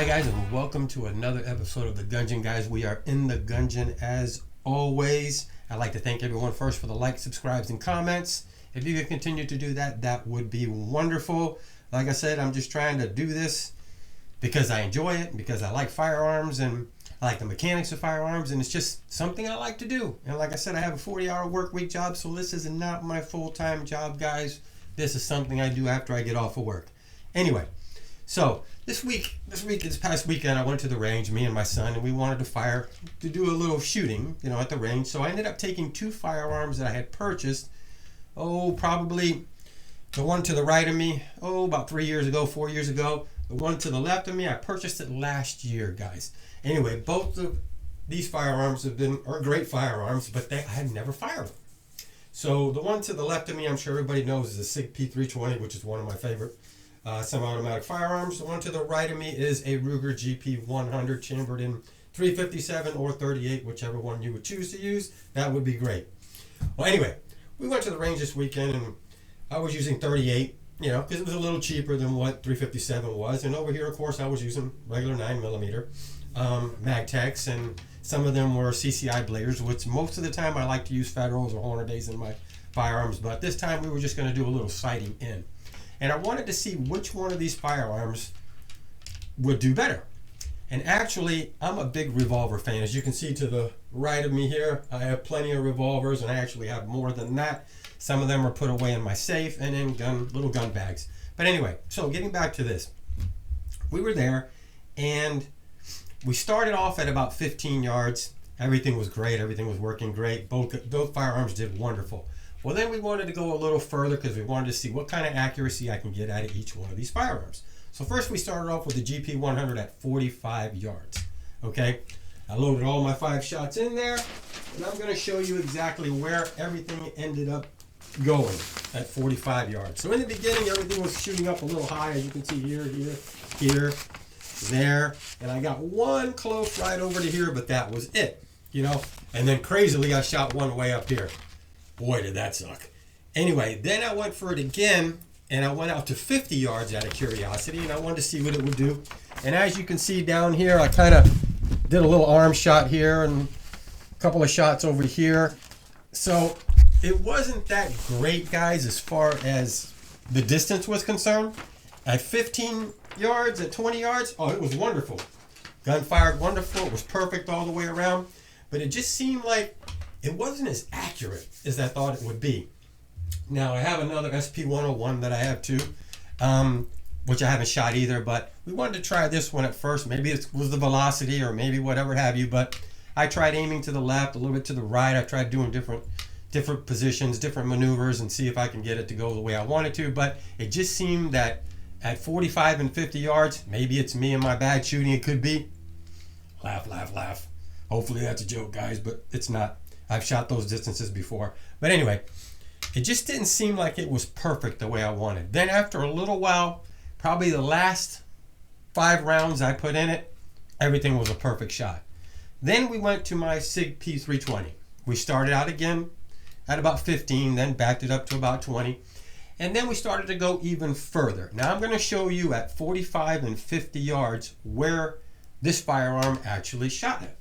Hi guys, and welcome to another episode of the Gungeon Guys. We are in the Gungeon as always. I'd like to thank everyone first for the likes, subscribes, and comments. If you could continue to do that, that would be wonderful. Like I said, I'm just trying to do this because I enjoy it, because I like firearms and I like the mechanics of firearms, and it's just something I like to do. And like I said, I have a 40-hour work week job, so this is not my full-time job, guys. This is something I do after I get off of work. Anyway, so this past weekend, I went to the range, me and my son, and we wanted to do a little shooting, at the range. So I ended up taking two firearms that I had purchased, probably the one to the right of me, about 4 years ago. The one to the left of me, I purchased it last year, guys. Anyway, both of these firearms are great firearms, but I had never fired them. So the one to the left of me, I'm sure everybody knows, is a SIG P320, which is one of my favorite semi-automatic firearms. The one to the right of me is a Ruger GP100 chambered in 357 or 38, whichever one you would choose to use. That would be great. Well, anyway, we went to the range this weekend, and I was using 38, because it was a little cheaper than what 357 was. And over here, of course, I was using regular 9mm Magtex, and some of them were CCI bladers, which most of the time I like to use Federals or Hornady's in my firearms. But this time we were just going to do a little sighting in. And I wanted to see which one of these firearms would do better. And actually, I'm a big revolver fan. As you can see to the right of me here, I have plenty of revolvers, and I actually have more than that. Some of them are put away in my safe and in little gun bags. But anyway, so getting back to this. We were there, and we started off at about 15 yards. Everything was great. Everything was working great. Both firearms did wonderful. Well, then we wanted to go a little further because we wanted to see what kind of accuracy I can get out of each one of these firearms. So first we started off with the GP100 at 45 yards. Okay, I loaded all my 5 shots in there, and I'm going to show you exactly where everything ended up going at 45 yards. So in the beginning, everything was shooting up a little high, as you can see here, there, and I got one close right over to here, but that was it, and then crazily I shot one way up here. Boy, did that suck. Anyway, then I went for it again, and I went out to 50 yards out of curiosity, and I wanted to see what it would do. And as you can see down here, I kind of did a little arm shot here and a couple of shots over here. So it wasn't that great, guys, as far as the distance was concerned. At 15 yards, at 20 yards, it was wonderful. Gun fired wonderful. It was perfect all the way around. But it just seemed like it wasn't as accurate as I thought it would be. Now, I have another SP101 that I have too, which I haven't shot either, but we wanted to try this one at first. Maybe it was the velocity or maybe whatever have you, but I tried aiming to the left, a little bit to the right. I tried doing different positions, different maneuvers, and see if I can get it to go the way I wanted to, but it just seemed that at 45 and 50 yards, maybe it's me and my bad shooting, it could be. Laugh, laugh, laugh. Hopefully that's a joke, guys, but it's not. I've shot those distances before. But anyway, it just didn't seem like it was perfect the way I wanted. Then after a little while, probably the last 5 rounds I put in it, everything was a perfect shot. Then we went to my SIG P320. We started out again at about 15, then backed it up to about 20. And then we started to go even further. Now I'm going to show you at 45 and 50 yards where this firearm actually shot at.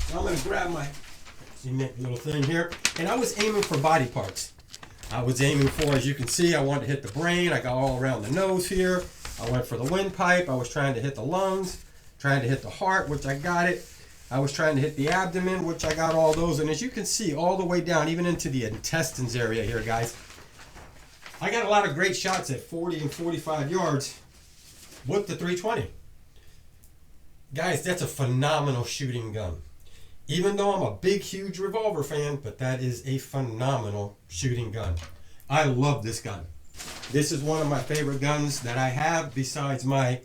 So I'm going to grab my little thing here, and I was aiming for body parts. I was aiming for, as you can see, I wanted to hit the brain. I got all around the nose here. I went for the windpipe. I was trying to hit the lungs, trying to hit the heart, which I got it. I was trying to hit the abdomen, which I got all those. And as you can see, all the way down, even into the intestines area here, guys, I got a lot of great shots at 40 and 45 yards with the 320. Guys, that's a phenomenal shooting gun. Even though I'm a big, huge revolver fan, but that is a phenomenal shooting gun. I love this gun. This is one of my favorite guns that I have, besides my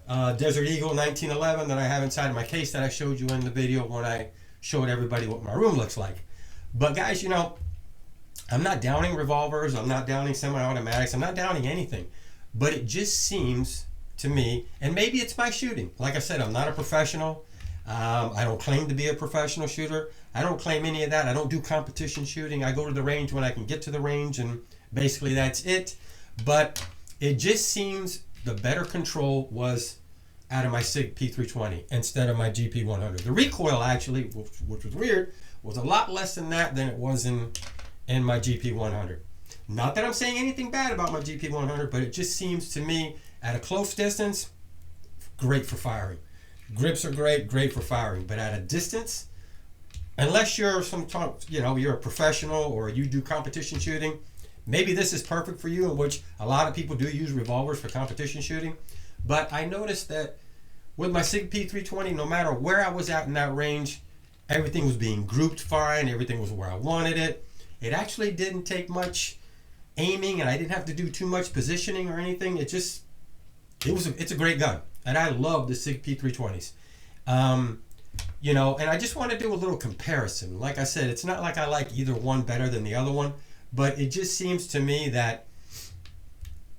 Desert Eagle 1911 that I have inside of my case that I showed you in the video when I showed everybody what my room looks like. But guys, I'm not downing revolvers. I'm not downing semi-automatics. I'm not downing anything. But it just seems to me, and maybe it's my shooting. Like I said, I'm not a professional. I don't claim to be a professional shooter. I don't claim any of that. I don't do competition shooting. I go to the range when I can get to the range, and basically that's it. But it just seems the better control was out of my SIG P320 instead of my GP100. The recoil actually, which was weird, was a lot less than that than it was in my GP100. Not that I'm saying anything bad about my GP100, but it just seems to me at a close distance, great for firing. Grips are great for firing, but at a distance, unless you're you're a professional or you do competition shooting, maybe this is perfect for you, in which a lot of people do use revolvers for competition shooting. But I noticed that with my SIG P320, no matter where I was at in that range, everything was being grouped fine, everything was where I wanted it. It actually didn't take much aiming, and I didn't have to do too much positioning or anything. It's a great gun, and I love the SIG P320s. And I just want to do a little comparison. Like I said, it's not like I like either one better than the other one, but it just seems to me that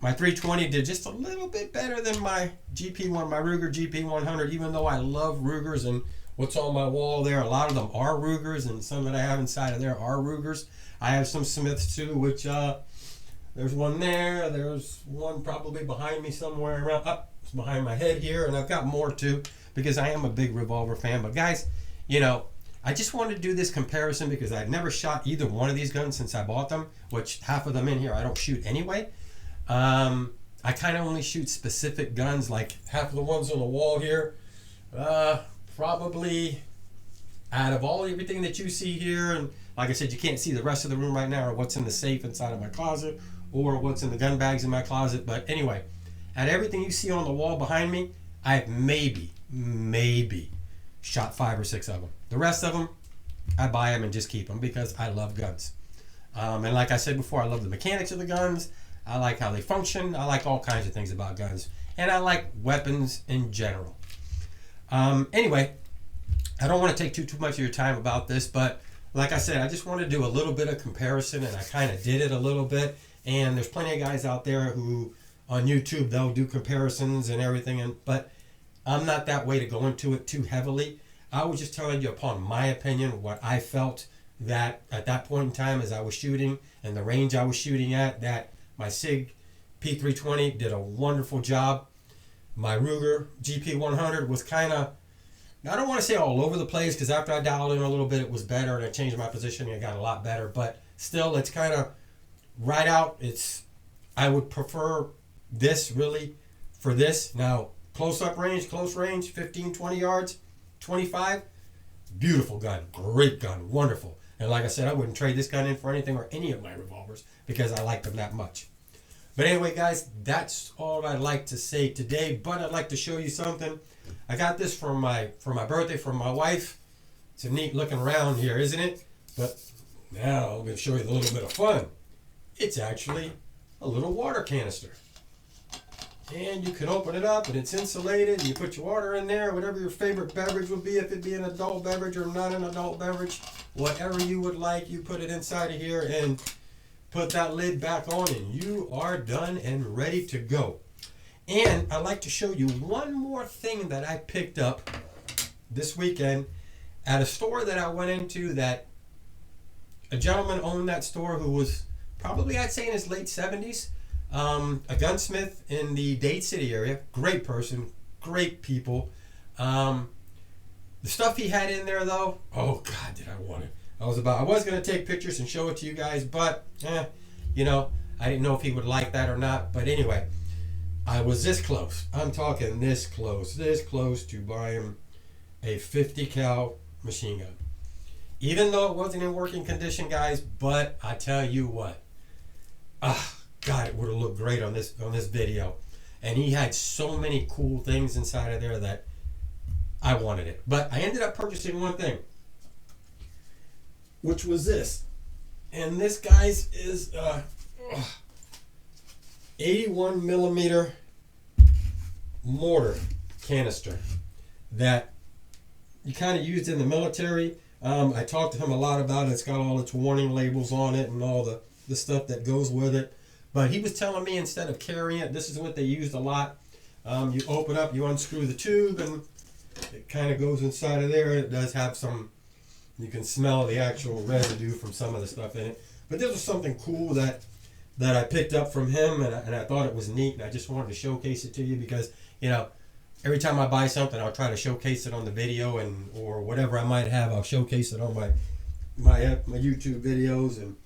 my 320 did just a little bit better than my Ruger GP100, even though I love Rugers, and what's on my wall there, a lot of them are Rugers, and some that I have inside of there are Rugers. I have some Smiths too, which there's one there, there's one probably behind me somewhere around, it's behind my head here, and I've got more too, because I am a big revolver fan. But guys, I just wanted to do this comparison because I've never shot either one of these guns since I bought them, which half of them in here I don't shoot anyway. I kind of only shoot specific guns, like half of the ones on the wall here. Probably out of everything that you see here, and like I said, you can't see the rest of the room right now, or what's in the safe inside of my closet, or what's in the gun bags in my closet. But anyway, out of everything you see on the wall behind me, I've maybe shot 5 or 6 of them. The rest of them, I buy them and just keep them because I love guns. And like I said before, I love the mechanics of the guns. I like how they function. I like all kinds of things about guns. And I like weapons in general. Anyway, I don't want to take too much of your time about this, but like I said, I just want to do a little bit of comparison, and I kind of did it a little bit. And there's plenty of guys out there who, on YouTube, they'll do comparisons and everything, but I'm not that way to go into it too heavily. I was just telling you upon my opinion, what I felt that at that point in time as I was shooting and the range I was shooting at, that my SIG P320 did a wonderful job. My Ruger GP100 was kind of, I don't want to say all over the place, because after I dialed in a little bit, it was better, and I changed my positioning, it got a lot better. But still, it's kind of right out. I would prefer this really for this. Now, close range, 15, 20 yards, 25, beautiful gun, great gun, wonderful. And like I said, I wouldn't trade this gun in for anything or any of my revolvers because I like them that much. But anyway, guys, that's all I'd like to say today. But I'd like to show you something. I got this for my birthday from my wife. It's a neat looking round here, isn't it? But now I'm going to show you a little bit of fun. It's actually a little water canister. And you can open it up, and it's insulated, and you put your water in there, whatever your favorite beverage would be, if it be an adult beverage or not an adult beverage, whatever you would like, you put it inside of here and put that lid back on, and you are done and ready to go. And I'd like to show you one more thing that I picked up this weekend at a store that I went into, that a gentleman owned that store who was probably, I'd say, in his late 70s. A gunsmith in the Dade City area. Great person, great people. The stuff he had in there, though, oh God, did I want it. I was going to take pictures and show it to you guys, but I didn't know if he would like that or not. But anyway, I was this close. I'm talking this close to buying a 50 cal machine gun. Even though it wasn't in working condition, guys, but I tell you what, God, it would have looked great on this video. And he had so many cool things inside of there that I wanted it. But I ended up purchasing one thing, which was this. And this, guys, is 81 millimeter mortar canister that you kind of used in the military. I talked to him a lot about it. It's got all its warning labels on it and all the stuff that goes with it. But he was telling me, instead of carrying it, this is what they used a lot. You open up, you unscrew the tube, and it kind of goes inside of there. It does have some, you can smell the actual residue from some of the stuff in it. But this was something cool that I picked up from him, and I thought it was neat, and I just wanted to showcase it to you because, every time I buy something, I'll try to showcase it on the video, and or whatever I might have, I'll showcase it on my YouTube videos and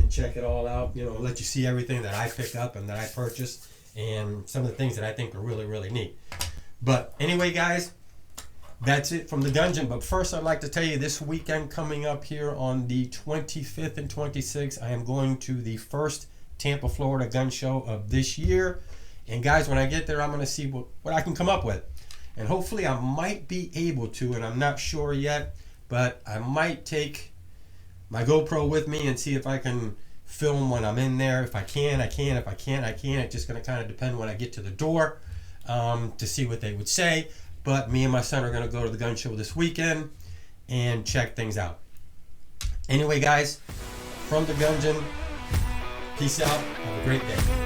check it all out. You know, let you see everything that I pick up and that I purchase, and some of the things that I think are really, really neat. But anyway, guys, that's it from the Gungeon. But first, I'd like to tell you, this weekend coming up here on the 25th and 26th, I am going to the first Tampa, Florida gun show of this year. And guys, when I get there, I'm going to see what I can come up with. And hopefully I might be able to, and I'm not sure yet, but I might take my GoPro with me and see if I can film when I'm in there. If I can, I can. If I can't, I can. It's just going to kind of depend when I get to the door to see what they would say. But me and my son are going to go to the gun show this weekend and check things out. Anyway, guys, from the Gungeon, peace out. Have a great day.